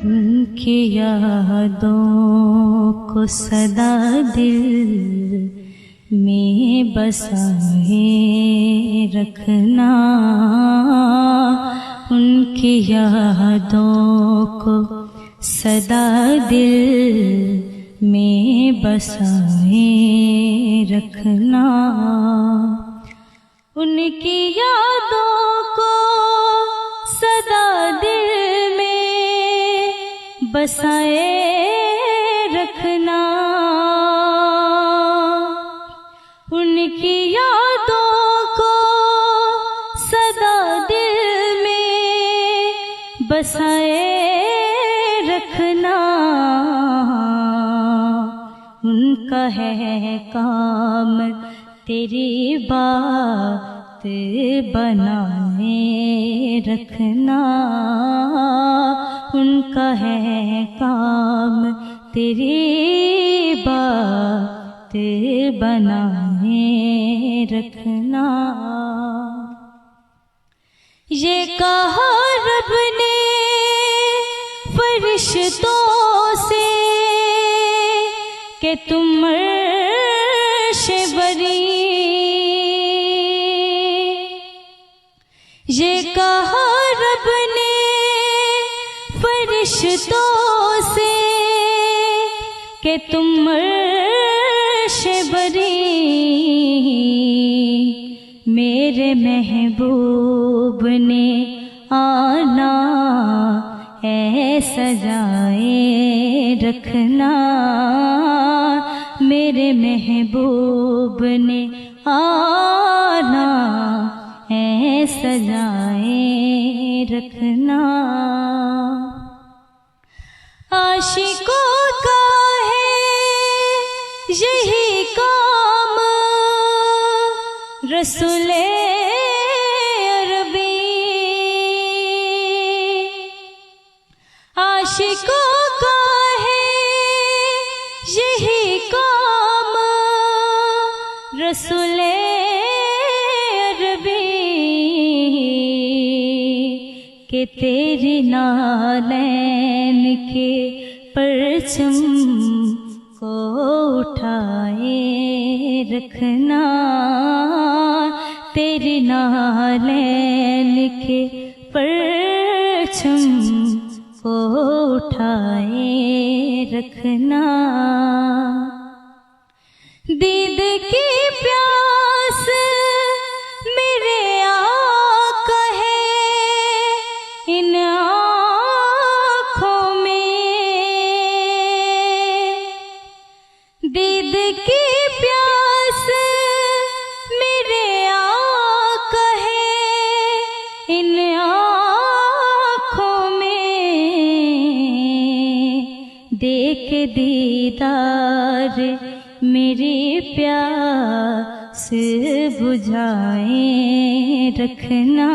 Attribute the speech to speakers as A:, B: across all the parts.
A: उनकी यादों को सदा दिल में बसाए रखना, उनकी यादों को सदा दिल में बसाए रखना, उनकी यादों को सदा दिल में बसाए रखना, उनकी यादों को सदा दिल में बसाए रखना, उनका है काम तेरी बात बनाए रखना, उनका है काम तेरी बात बनाए रखना। ये कहा रब ने फरिश्तों से कि तुम अर्श बरी, ये कहा रब ने फरिश्तों से कि तुम अर्श बरी, मेरे महबूब ने आना है सजाए रखना, मेरे महबूब ने आना है सजाए रखना। आशिकों का है यही काम, रसूले अरबी, आशिकों का है यही काम, रसूले अरबी, कि तेरी नालैन के परचम को उठाए रखना, तेरी नालैन के परचम को उठाए रखना। दीद की प्यास मेरे आका है इन आँखों में, दीद की प्यास मेरे आका है इन आँखों में, देख दीदार मेरी प्यास बुझाए रखना,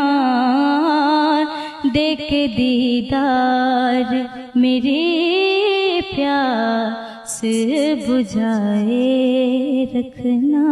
A: देख दीदार मेरी प्यास बुझाए रखना।